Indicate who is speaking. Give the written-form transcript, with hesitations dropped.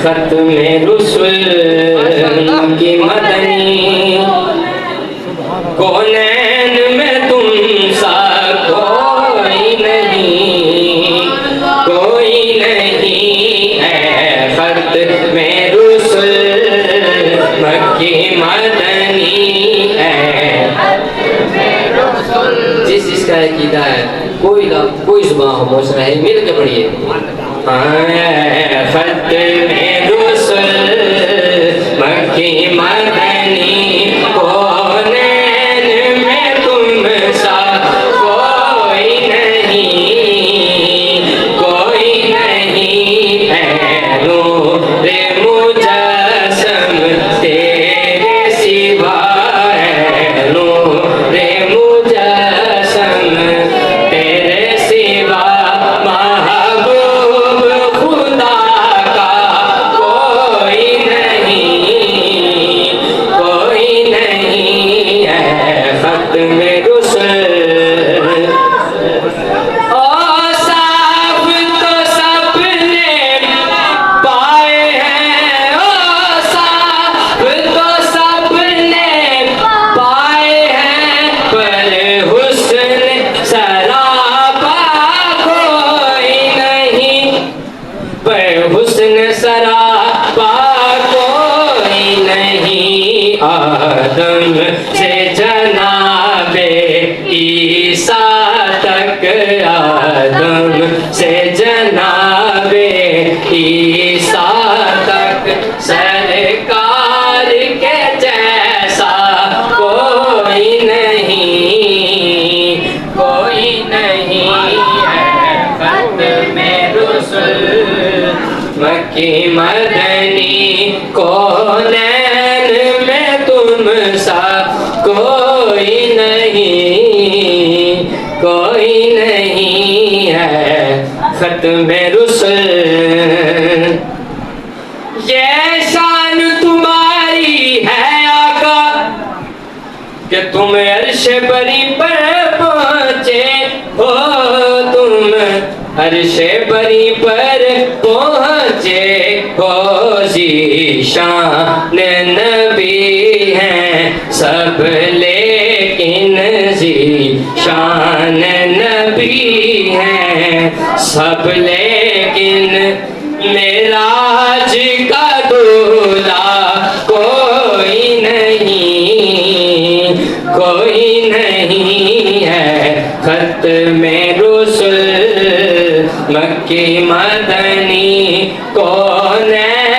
Speaker 1: खत्मे रुसुल की मदनी कौनैन में तुम सा कोई नहीं है। खत्मे रुसुल मक्की मदनी है। जिसका अकीदा है कोई जुबान खामोश रहे, मिल के पढ़िए। खत्मे रुसुल मक्की मदनी कौनैन में तुम सा कोई नहीं है। नूरे मुजस्सम तेरे सिवा है। नूरे मुजस्सम तेरे सिवा महबूब खुदा का कोई नहीं है। खत्मे रुसुल हुस्न सरापा कोई नहीं। आदम से जनाबे ईसा तक, आदम से जनाबे ईसा तक सरकार के जैसा कोई नहीं है। खत्मे रुसुल मक्की मदनी कौनैन में तुम सा कोई नहीं है। खत्मे रुसुल ये शान तुम्हारी है आका कि तुम अर्श बरी पर पहुँचे हो। तुम अर्श बरी पर पहुँचे हो। ज़ीशान नबी हैं सब लेकिन ज़ीशान नबी हैं सब लेकिन मेराज का दूल्हा कोई नहीं है। खत्मे रुसुल मक्की मदनी कौन है।